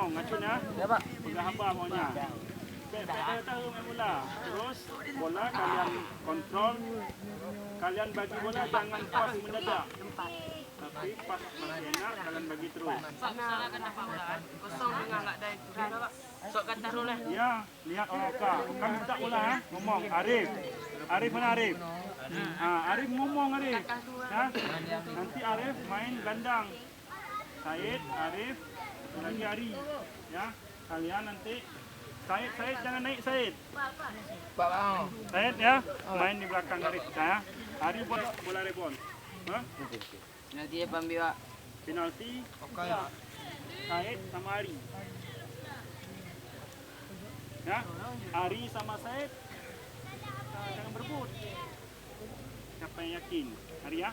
ngomong, ngacun ya. Ya Pak. Pegang hamba maunya. Tahu main bola. Terus bola kalian kontrol. Kalian bagi bola jangan pas mendadak. Tapi pas masih enak kalian bagi terus. Misalnya kan dapat bola kosong dengan enggak ada itu. Sok kan taruh lah. Ya, lihat orang Oka. Oka minta bola ya. Ngomong, Arif. Arif mana Arif? Arif ngomong Arif. Ya. Nanti Arif main gandang. Said, Arif, lagi Ari. Ya. Kalian nanti Said jangan naik Said. Pak. Said ya, main di belakang Arif. Ya. Ari bola rebon. Nanti ya Pambi Pak. Penalti. Oke. Said sama Ari. Ya, Ari sama Said jangan berebut. Siapa yang yakin? Ari ya?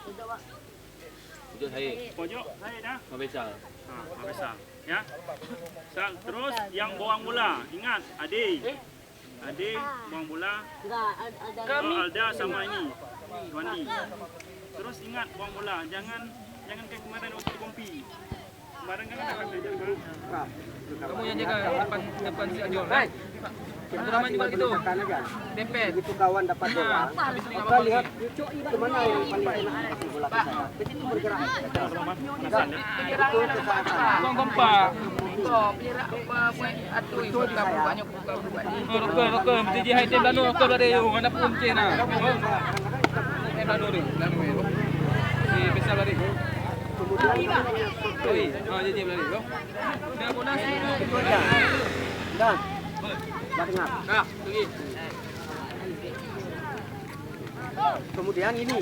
Pojok saya. Pojok Said ya? Mabesal. Mabesal. Ya. Terus yang buang bola, ingat Ade. Ade buang bola. Alda sama ini. Wandi. Terus ingat buang bola, jangan kayak kemarin waktu di Kompi. Kemarin kan ada jaga. Kamu yang jaga depan si Ajol. Hai. Itu ramai juga gitu. Dempet. Begitu kawan dapat bola, kita lihat kemana yang paling enak kasih bola ke saya. Ke situ bergerak. Kong kompak. Rokok, mesti dia hai tem lanu rokok dari mana pun cina. Tem lanu ni. Si besar lari. Oi, jadi lari. Dah bola Dan, dengar. Nah, pergi. Kemudian ini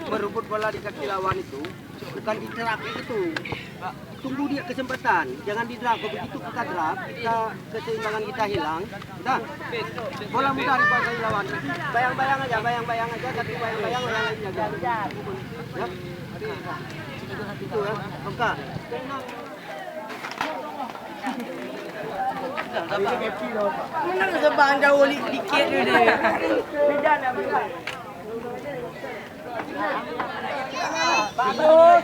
merebut bola di kaki lawan itu bukan di drag itu. Tunggu dia kesempatan, jangan di drag. Begitu kita drag, keseimbangan kita hilang. Dah, bola mudah dikuasai lawan. Bayang-bayang aja, tapi bayang-bayang orang lain jaga. Ya, itu ya. Oke. Mana sebang jauh dikit tu dia. Beda nak beda. Bagus.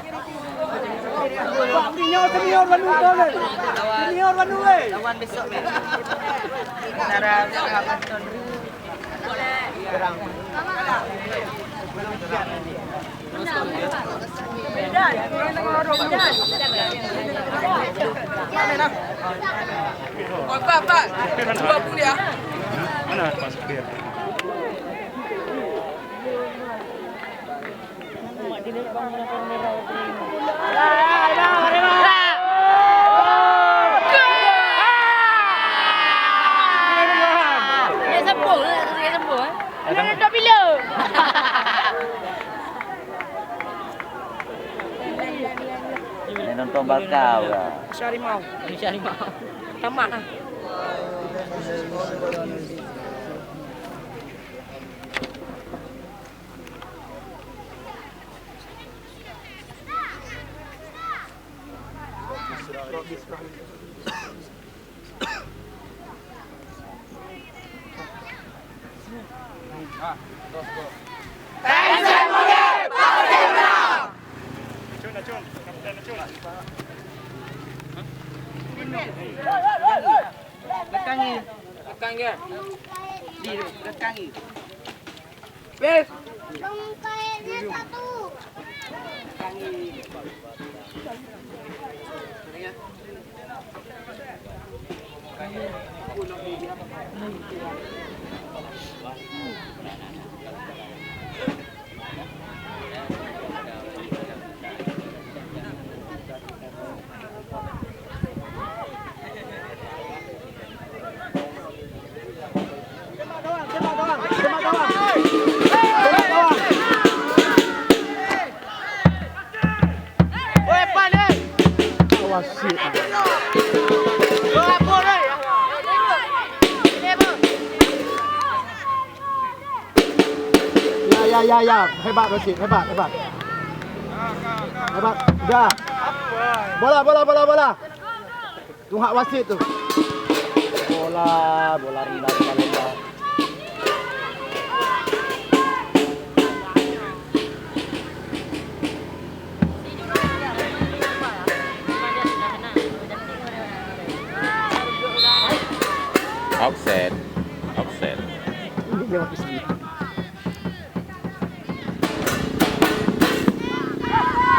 Senior Bandung tu. Senior Bandung weh. Lawan besok ni. Cara Banten. Gerang. Beda. Pak. Cuba pun dia. Mana Pak Supir? Dia sembung. Dia dah bila? Ini nonton bakau lah. Syarimau. Tamat lah. Acun, Kapten Acun. Lekang dia. Di belakang ini. Bes. Tongkatnya satu. Ya, hebat Rashid, hebat. Hebat. Dah. Bola. Tunggu wasit tu. Bola rendah.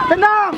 Tenang!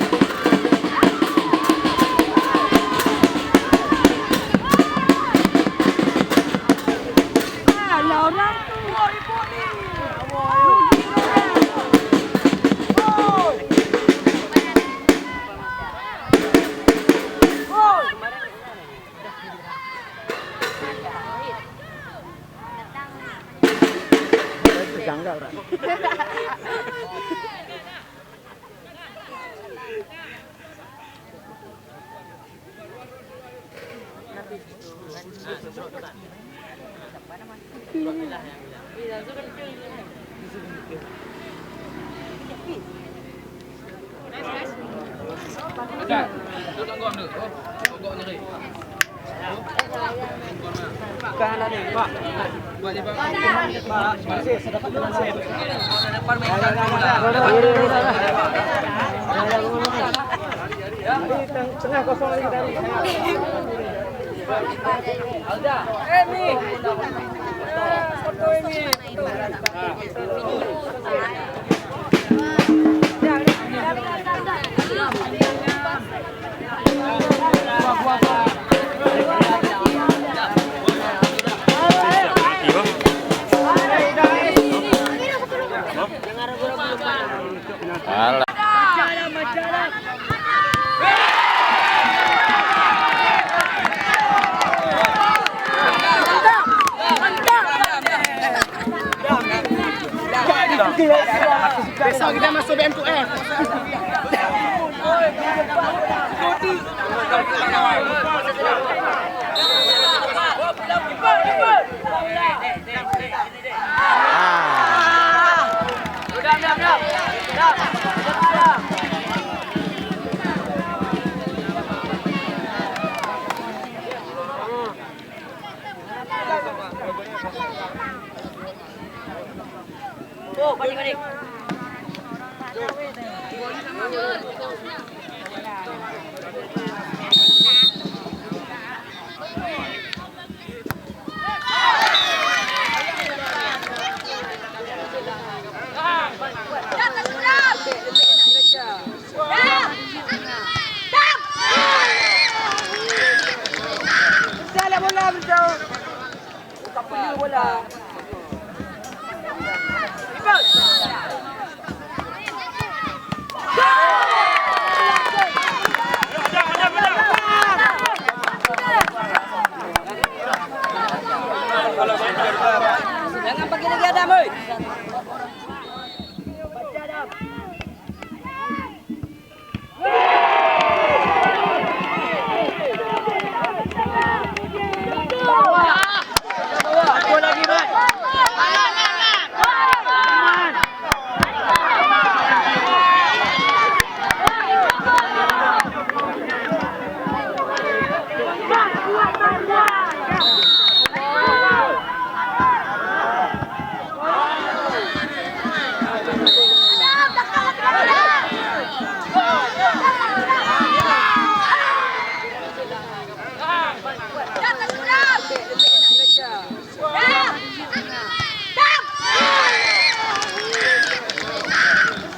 Dah. Tu tak gom tu. Gom ni. Kanan ni, Pak. Buat dia, Pak. Pak, saya dapat jalan saya. Depan main Tengah kosong lagi tadi. Alda. Ni. Foto ini. Alah. Besok kita masuk BM2F. Oh, balik. Salah bola berjauh. Tak perlu bola. Jangan pergi lagi Adam, oi. Aku lagi, Mat.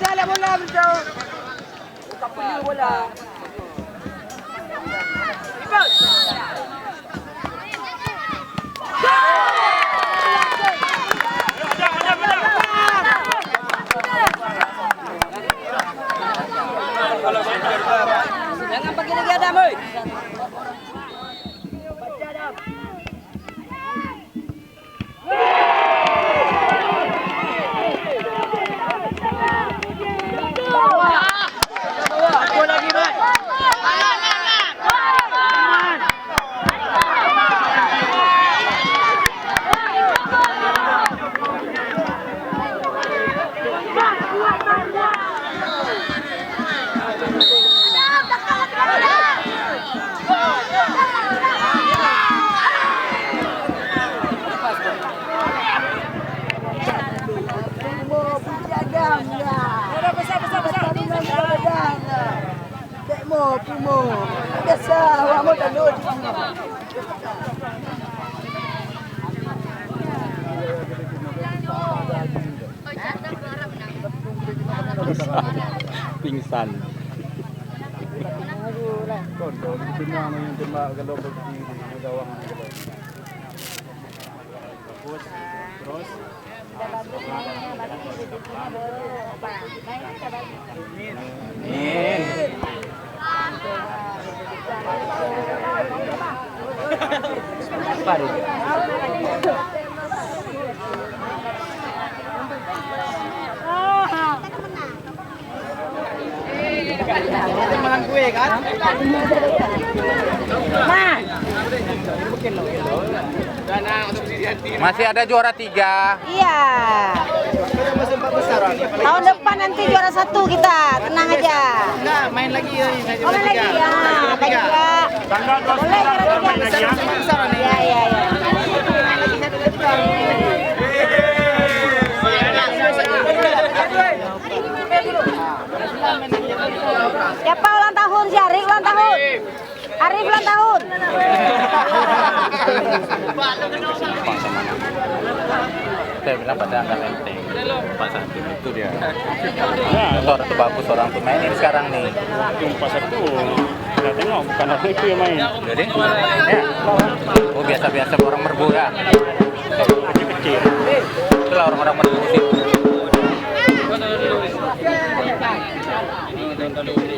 Salah bola berjauh. Tak perlu bola. Jangan pergi lagi Adam, oi. Aku lagi, Mat. Pingsan. Terus Makan kue kan? Masih ada juara 3. Iya. Tahun depan nanti juara 1 kita, tenang aja. Enggak, main lagi ya. Oh, main lagi ya, ada juga. tanggal 29 main lagi ya. Iya, iya, iya. Siapa ulang tahun? Si Arif ulang tahun. Arif ulang tahun. Saya bilang pada angkat enteng. Pas satu itu dia. Motor itu bagus orang tuh mainin sekarang nih. Yang pasar tuh kita tengok bukan orang itu yang main. Jadi, ya. Oh biasa-biasa orang merbu ya. Kecil-kecil. Itulah orang-orang merbu sih. Ini tahun-tahun